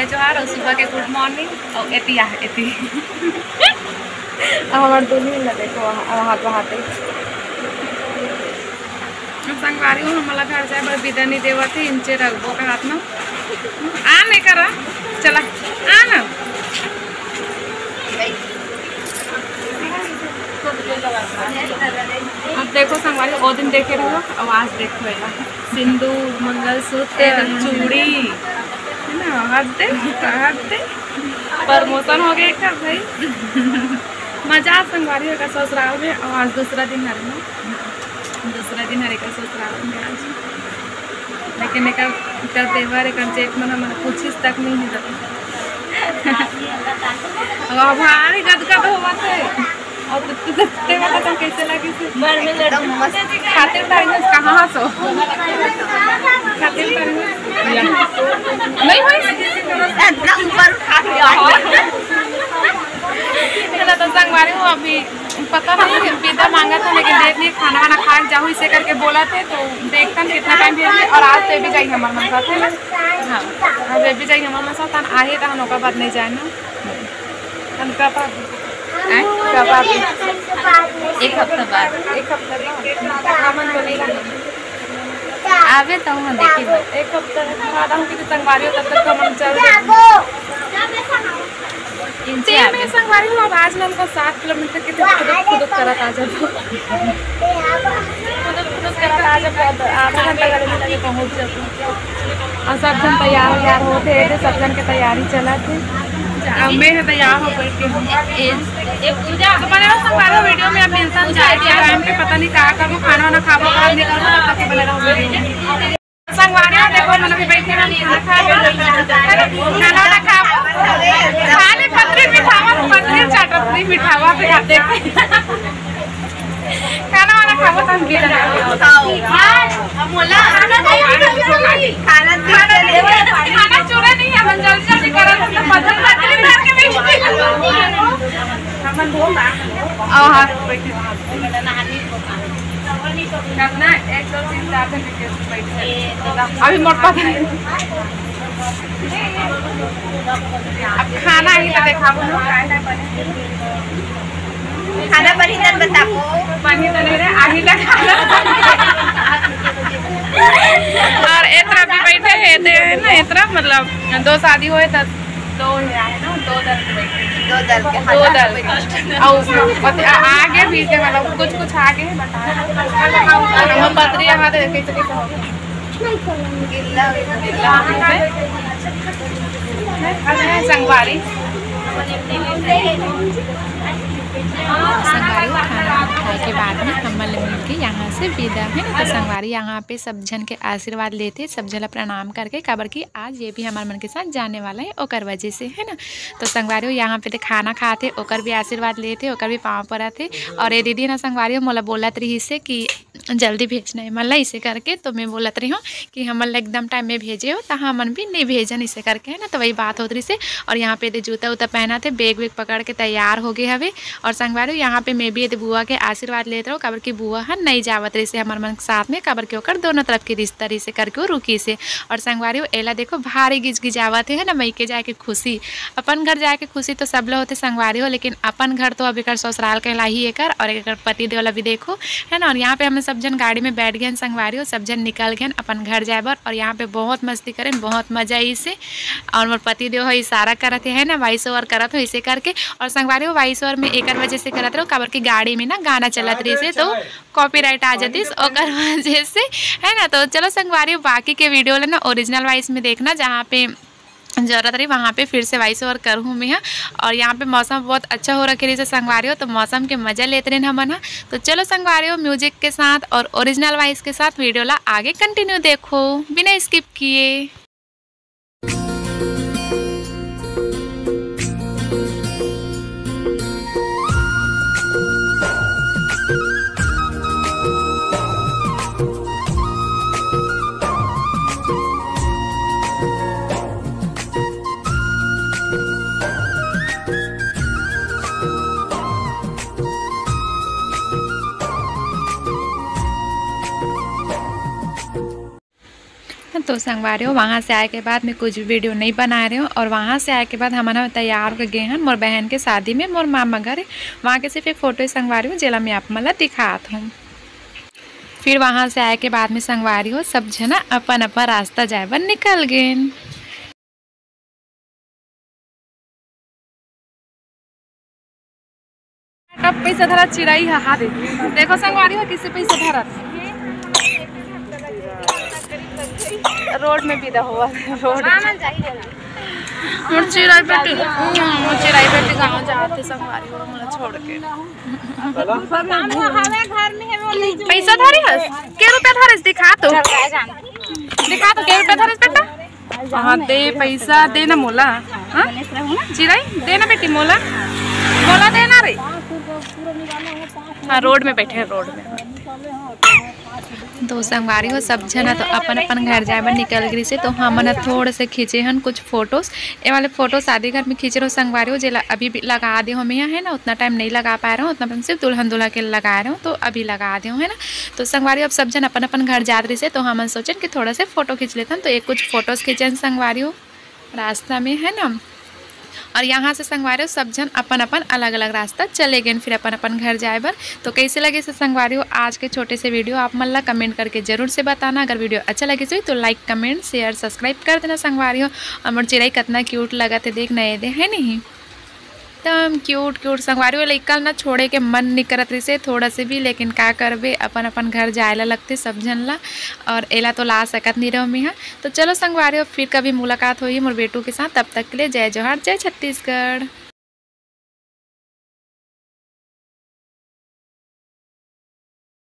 जय जोहार और सुबह के गुड मॉर्निंग और एतिया एति हमारे दोनों ही देखो वहाँ संगवारी हूँ हमारा घर जाए बड़े विदा नहीं देवा थे इंचे रखबो का हाथ में आ नहीं करा चला आ ना अब देखो संगवारी वो दिन देखे रहो आवाज देखो सिंदूर मंगलसूत्र चूड़ी है ना हद दे प्रमोशन हो गया का भाई मजा संगवारी होगा ससुराल में और आज दूसरा दिन हरे का ससुराल में आज लेकिन एक त्यौहार एक चेक में मैंने पूछिस तक नहीं है अब भारी गदगद हुआ थे और तू देखते वाला तो कैसे लगी थी बार में लड़म खातिर टाइम कहां सो खातिर टाइम नहीं भाई इतना ऊपर उठा दिया चला तो संगवारी हूँ अभी पता नहीं पिज्जा मांगा था लेकिन देर नहीं खाना वाना खा जाऊँ इसे करके बोला थे तो देखता नहीं कितना टाइम भेजे और आज तो भी जाइए हमारे मन साथ है हाँ आज भी जाइए हमारे मन साथ आए तो नौका बाद नहीं जाए ना एक हफ्ता बाद आवे तो हम देखी एक हफ्ता बाद हम किसी संगवारी तब तक हम चल में संगवारी हूँ आज मैं उनको 7 किलोमीटर के खुद करा था जब आधा घंटा लगे पहुँच जाते और सब जन तैयार होते थे सब जन के तैयारी चला थे मैं तैयार हो बैठ के पूजा बने संगवारी वीडियो में आप इंसान जाए टाइम पे पता नहीं कहाँ करूँ खाना वाना खाबो बने रहो संगवारी देखो मैंने भी बैठे खाना वाना खाबो खाने पत्री मिठावा पे खाते खाना वाना खाबो तो हम खाना चोरा नहीं है हम जल्दी करत तो पत्थर पत्री मार के बैठ हमन बोला आ हाथ बैठे करना 1 2 3 4 दिन के बैठे अभी मोट पता नहीं अब खाना ही तो देखाबो ना खाना परिधन बताबो बनी तो नहीं रे आही ला खाना और एतरा भी बैठे है ना एतरा मतलब 2 शादी होए त 2 है ना 2 दल के आगे भी के मतलब कुछ आगे है बता हम पत्री यहां दे कैसे हो संगवारी खाना खाए के बाद में हम मिलके यहाँ से विदा है ना तो संगवारी यहाँ पे सब जन के आशीर्वाद लेते सब जन प्रणाम करके काबर की आज ये भी हमारे मन के साथ जाने वाला है ओकर वजह से है ना तो संगवारी यहाँ पे खाना खाते ओकर भी आशीर्वाद लेते ओकर भी पाँव पड़ाते और ये दीदी ना संगवारी मोला बोलत रही से कि जल्दी भेजना है मतलब इसे करके तो मैं बोलत रही हूँ कि हम एकदम टाइम में भेजे हो तो हमन भी नहीं भेजन इसे करके है ना तो वही बात होती से और यहाँ पे जूता उता पहना थे बैग वेग पकड़ के तैयार हो गए हवे और संगवारी यहाँ पे मैं भी बुआ के आशीर्वाद लेते रहो काबर की बुआ है नहीं जावत रही से हमारे मन के साथ में काबर के ओकर दोनों तरफ के रिश्ता से करके वो रुकी से और संगवारी एला देखो भारी गिजगिजावत है ना मई के जाके खुशी अपन घर जाके खुशी तो सब लोग होते संगवारी हो लेकिन अपन घर तो अब एक ससुराल कहला ही एक और एक पति देवला भी देखो है ना और यहाँ पे हमें सब जन गाड़ी में बैठ गए संगवारी हो सब जन निकल गए अपन घर जाए बर और यहाँ पे बहुत मस्ती करें बहुत मजा आई से और मोर पति देव इशारा करते है ना वॉइस ओवर करत हो इसे करके और संगवारी हो वॉइस ओवर में एक वजह से करत रहो काबर की गाड़ी में ना गाना चलत रही से तो कॉपीराइट आ जाती ओकर वजह से है ना तो चलो संगवारी बाकी के वीडियो ना ओरिजिनल वॉइस में देखना जहाँ पे जरूरत रही वहाँ पे फिर से वॉइस ओवर करूँ मैं और यहाँ पे मौसम बहुत अच्छा हो रखी रही से संगवारी हो तो मौसम के मजा लेते रहे हम तो चलो संगवारी हो म्यूजिक के साथ और ओरिजिनल वॉइस के साथ वीडियो ला आगे कंटिन्यू देखो बिना स्किप किए। तो तो संगवारी हो वहाँ से आए के बाद मैं कुछ वीडियो नहीं बना रही हूँ। और वहाँ से आए के बाद हमारा तैयार हो गए हैं मोर बहन के शादी में मोर मामा घर। वहाँ के सिर्फ एक फ़ोटो संगवारी हूँ जेला मैं आप मतलब दिखात हूँ। फिर वहाँ से आए के बाद में संगवारी हो सब जना अपन अपन रास्ता जाए बर निकल गए। कब पैसा धरा चिड़ाई हा दे देखो संगवारी हो किसी पैसा धरा रोड में विदा हुआ रोड चिड़ाई बेटी गाँव जाते संगवारी हो मुझे छोड़ के पैसा धरी हस के रुपया धरस दिखा तो के रुपया धरस बेटा। हाँ दे पैसा देना मोला। हाँ चिड़ाई देना बेटी मोला मोला देना रे। हाँ रोड में बैठे हैं रोड में। तो संगवारी हो सब जना तो अपन अपन घर जाए बर निकल गई से। तो हमन थोड़े से खींचे हन कुछ फोटोज। ये वाले फोटो शादी घर में खींचे रहो संगवारी हो जेला अभी भी लगा दे हम यहाँ है ना। उतना टाइम नहीं लगा पा रहा हूँ उतना सिर्फ दुल्हन दूल्हा के लगा रहे हूँ तो अभी लगा दे है ना। तो संगवारी अब सब जन अपन अपन घर जा रही से तो हमन सोचन कि थोड़ा से फोटो खींच लेते हैं। तो एक कुछ फोटोज खींचन संगवारी हो रास्ता में है ना। और यहाँ से संगवारी हो सब जन अपन अपन अलग अलग रास्ता चले गए फिर अपन अपन घर जाए बर। तो कैसे लगे से संगवारी हो आज के छोटे से वीडियो आप मन ला कमेंट करके जरूर से बताना। अगर वीडियो अच्छा लगे से तो लाइक कमेंट शेयर सब्सक्राइब कर देना संगवारी हो। और मोर चिड़ाई कितना क्यूट लगा थे देख नए दे है नहीं एकदम क्यूट क्यूट संगवारी हो। लइका ना छोड़े के मन नहीं करत रही से थोड़ा से भी लेकिन का करबे अपन अपन घर जाए ला लगते सब जन ला। और एला तो ला सकत नहीं रहो मैं। तो चलो संगवारी हो फिर कभी मुलाकात हुई मोर बेटू के साथ। तब तक के लिए जय जोहार जय छत्तीसगढ़।